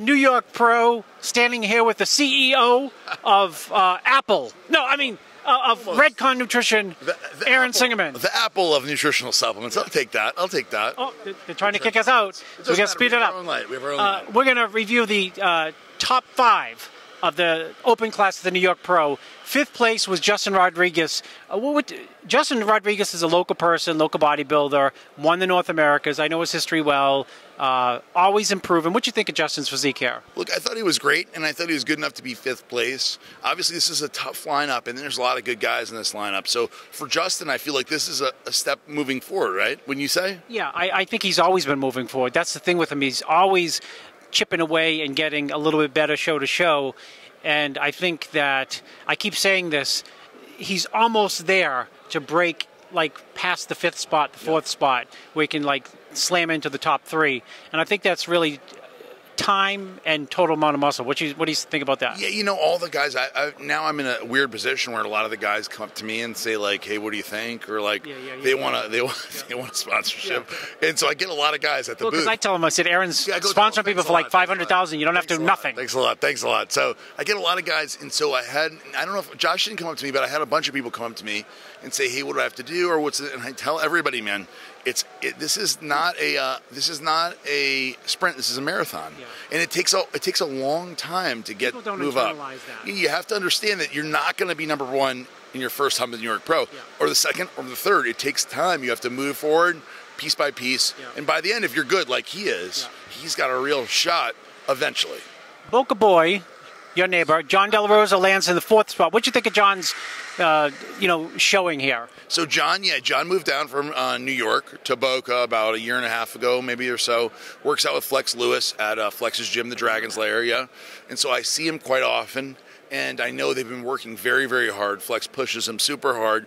New York Pro, standing here with the CEO of Apple. No, I mean of Redcon Nutrition, Aaron Singerman. The Apple of nutritional supplements. I'll take that. I'll take that. Oh, they're trying to kick us out. So we got to speed it up. We're going to review the top 5 of the open class of the New York Pro. 5th place was Justin Rodriguez. Justin Rodriguez is a local person, local bodybuilder, won the North Americas. I know his history well. Always improving. What do you think of Justin's physique here? Look, I thought he was great, and I thought he was good enough to be 5th place. Obviously, this is a tough lineup, and there's a lot of good guys in this lineup. So for Justin, I feel like this is a step moving forward, right? Wouldn't you say? Yeah, I think he's always been moving forward. That's the thing with him. He's always chipping away and getting a little bit better show to show. And I think that, I keep saying this, he's almost there to break like past the 5th spot, the 4th spot, where he can like slam into the top 3. And I think that's really time and total amount of muscle. What do you think about that? Yeah, you know, all the guys, now I'm in a weird position where a lot of the guys come up to me and say like, hey, what do you think? Or like, they want a sponsorship. Yeah. And so I get a lot of guys at the booth. Because I tell them, I said, Aaron's sponsoring people for like 500,000. You don't have to do nothing. Thanks a lot. Thanks a lot. So I get a lot of guys. And so I don't know if Josh didn't come up to me, but I had a bunch of people come up to me and say, hey, what do I have to do? Or what's it? And I tell everybody, man, this is not a sprint. This is a marathon, and it takes a long time to move up. That. You have to understand that you're not going to be number 1 in your first time in the New York Pro, or the 2nd, or the 3rd. It takes time. You have to move forward piece by piece, and by the end, if you're good like he is, he's got a real shot eventually. Boca Boy, your neighbor, John De La Rosa lands in the 4th spot. What do you think of John's, showing here? So John moved down from New York to Boca about a year and a half ago, maybe or so. Works out with Flex Lewis at Flex's gym, the Dragon's Lair, And so I see him quite often, and I know they've been working very, very hard. Flex pushes him super hard,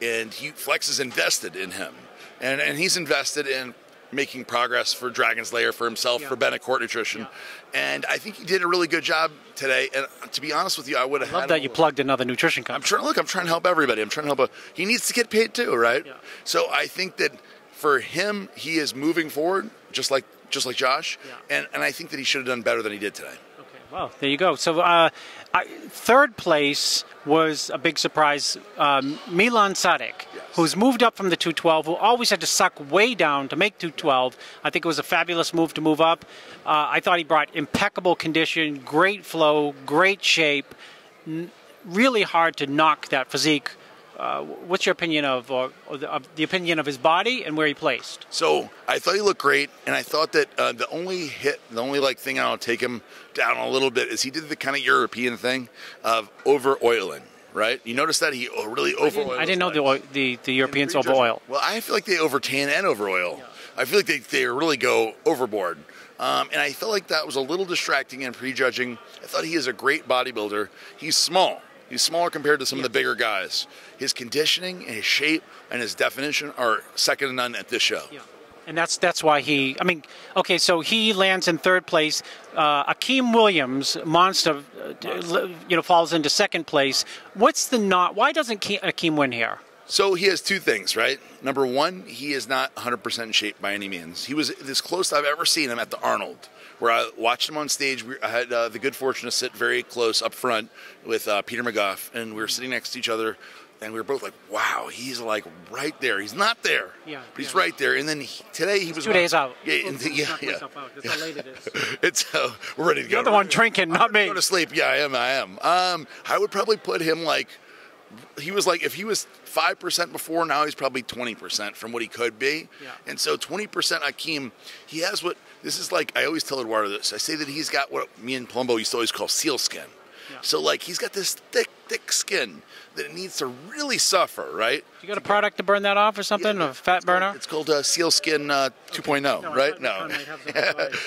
and Flex is invested in him, and he's invested in making progress for Dragon's Lair, for himself, for Bennett Court Nutrition. And I think he did a really good job today. And to be honest with you, I would have love that you plugged another nutrition company. I'm trying to help everybody. I'm trying to help. He needs to get paid too, right? Yeah. So I think that for him, he is moving forward, just like Josh. Yeah. And I think that he should have done better than he did today. Well, there you go. So 3rd place was a big surprise. Milan Sadek, who's moved up from the 212, who always had to suck way down to make 212. I think it was a fabulous move to move up. I thought he brought impeccable condition, great flow, great shape, really hard to knock that physique. What's your opinion of the opinion of his body and where he placed? So I thought he looked great, and I thought that the only thing I'll take him down a little bit is he did the kind of European thing of over oiling. Right? You notice that he really over oiled. I didn't know the Europeans over oil. Well, I feel like they over tan and over oil. Yeah. I feel like they really go overboard. And I felt like that was a little distracting and prejudging. I thought he is a great bodybuilder. He's small. He's smaller compared to some of the bigger guys. His conditioning and his shape and his definition are second to none at this show. Yeah. And that's why so he lands in 3rd place. Akeem Williams, monster, falls into 2nd place. Why doesn't Akeem win here? So he has 2 things, right? Number 1, he is not 100% in shape by any means. He was as close I've ever seen him at the Arnold, where I watched him on stage. I had the good fortune to sit very close up front with Peter McGuff, and we were sitting next to each other. And we were both like, wow, he's like right there. He's not there, but he's right there. And then today he was 2 days out. That's how late it is. It's we're ready to go. You're the one drinking, not me. Going to sleep. Yeah, I am. I would probably put him he was like, if he was 5% before, now he's probably 20% from what he could be. Yeah. And so 20% Akeem, he has this is like, I always tell Eduardo this. I say that he's got what me and Palumbo used to always call seal skin. Yeah. So he's got this thick skin that it needs to really suffer, right? You got a product to burn that off or something? A fat burner? It's called Seal Skin 2.0, right? No.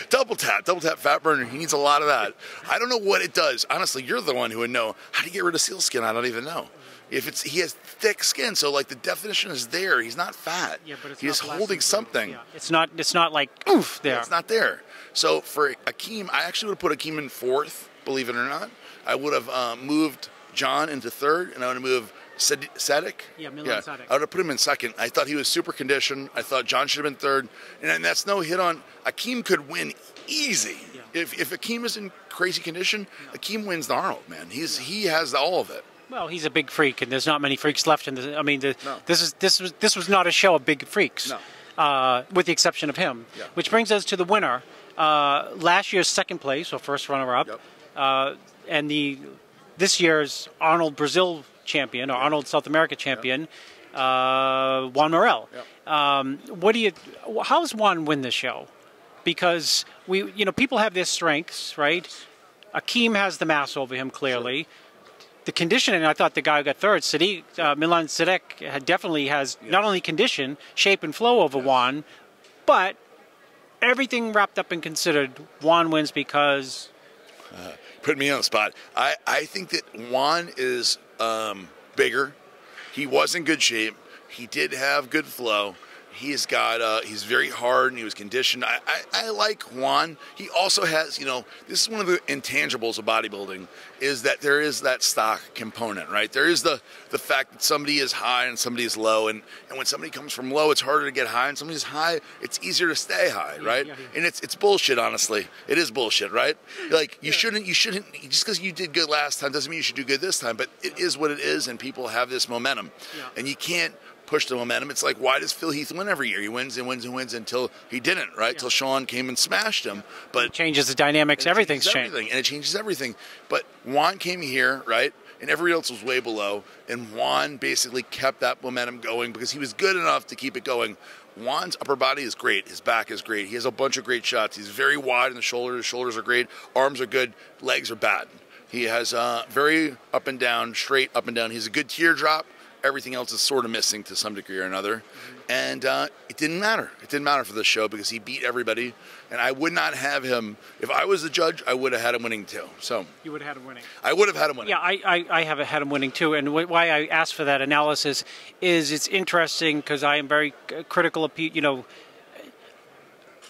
Double tap fat burner. He needs a lot of that. I don't know what it does. Honestly, you're the one who would know. How do you get rid of seal skin? I don't even know. He has thick skin, so the definition is there. He's not fat. Yeah, but he's holding something. Yeah. It's not like oof there. Yeah, it's not there. So for Akeem, I actually would have put Akeem in 4th, believe it or not. I would have moved John into 3rd, and I would have moved Sadek? Yeah, Milan Sadek. I would have put him in 2nd. I thought he was super conditioned. I thought John should have been 3rd. And that's no hit on. Akeem could win easy. Yeah. If Akeem is in crazy condition, Akeem wins the Arnold, man. He has all of it. Well, he's a big freak, and there's not many freaks left in the. I mean, No. this was not a show of big freaks, with the exception of him. Yeah. Which brings us to the winner, last year's second place or first runner-up, and this year's Arnold Brazil champion or Arnold South America champion, Juan Morel. How does Juan win this show? Because people have their strengths, right? Akeem has the mass over him clearly. Sure. The conditioning, I thought the guy who got third, Milan Sadek, definitely has not only condition, shape, and flow over Juan, but everything wrapped up and considered, Juan wins because... Put me on the spot. I think that Juan is bigger. He was in good shape. He did have good flow. He's got, he's very hard and he was conditioned. I like Juan. He also has, this is one of the intangibles of bodybuilding, is that there is that stock component, right? There is the fact that somebody is high and somebody is low. And when somebody comes from low, it's harder to get high. And somebody's high, it's easier to stay high, right? Yeah. And it's bullshit, honestly. It is bullshit, right? Like, you shouldn't, just because you did good last time doesn't mean you should do good this time. But it is what it is, and people have this momentum. Yeah. And you can't push the momentum. It's like, why does Phil Heath win every year? He wins and wins and wins until he didn't, right? Until Sean came and smashed him. But it changes the dynamics. Everything's changed. And it changes everything. But Juan came here, right? And everybody else was way below. And Juan basically kept that momentum going because he was good enough to keep it going. Juan's upper body is great. His back is great. He has a bunch of great shots. He's very wide in the shoulders. His shoulders are great. Arms are good. Legs are bad. He has very up and down, straight up and down. He's a good teardrop. Everything else is sort of missing to some degree or another. And it didn't matter. It didn't matter for this show because he beat everybody. And I would not have him. If I was the judge, I would have had him winning too. So you would have had him winning. I would have had him winning. Yeah, I have had him winning too. And why I asked for that analysis is it's interesting because I am very critical of,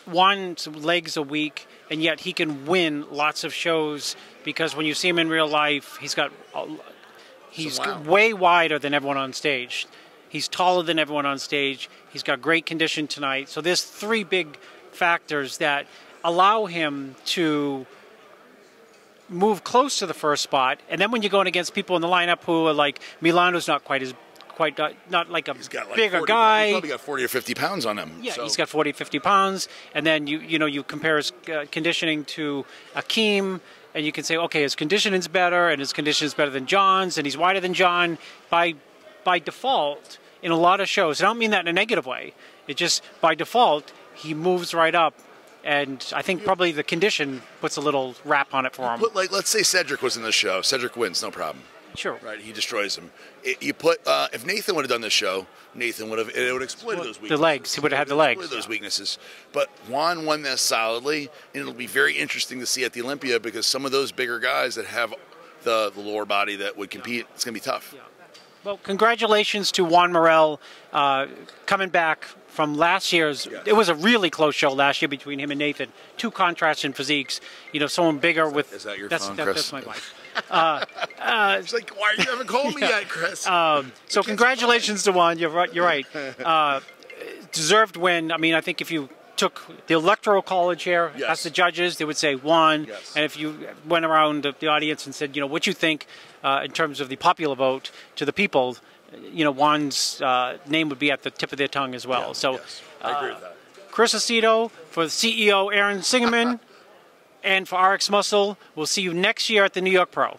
Juan's legs are weak, and yet he can win lots of shows because when you see him in real life, he's way wider than everyone on stage. He's taller than everyone on stage. He's got great condition tonight. So there's three big factors that allow him to move close to the first spot. And then when you're going against people in the lineup who are like Milano's not like a bigger guy. He's probably got 40 or 50 pounds on him. Yeah, so. He's got 40 or 50 pounds. And then you compare his conditioning to Akeem. And you can say, okay, his conditioning's better, and his conditioning's better than John's, and he's wider than John by default in a lot of shows. I don't mean that in a negative way. It just, by default, he moves right up, and I think probably the condition puts a little wrap on it for him. Let's say Cedric was in the show. Cedric wins, no problem. Sure. Right, he destroys him. If Nathan would have done this show, Nathan would have exploited those weaknesses. The legs, he would have had the legs. Those weaknesses. But Juan won this solidly, and it'll be very interesting to see at the Olympia because some of those bigger guys that have the lower body that would compete, it's going to be tough. Yeah. Well, congratulations to Juan Morel coming back from last year's. Yes. It was a really close show last year between him and Nathan. Two contrasts in physiques. Someone bigger with. Is that your phone, Chris? That's my wife. It's like, why you haven't called me yet, Chris? So congratulations to Juan. You're right. Deserved win. I mean, I think if you took the Electoral College here as the judges, they would say Juan. Yes. And if you went around the audience and said, what you think in terms of the popular vote to the people, Juan's name would be at the tip of their tongue as well. Yeah, so yes. I agree with that. Chris Aceto for CEO Aaron Singerman. And for RX Muscle, we'll see you next year at the New York Pro.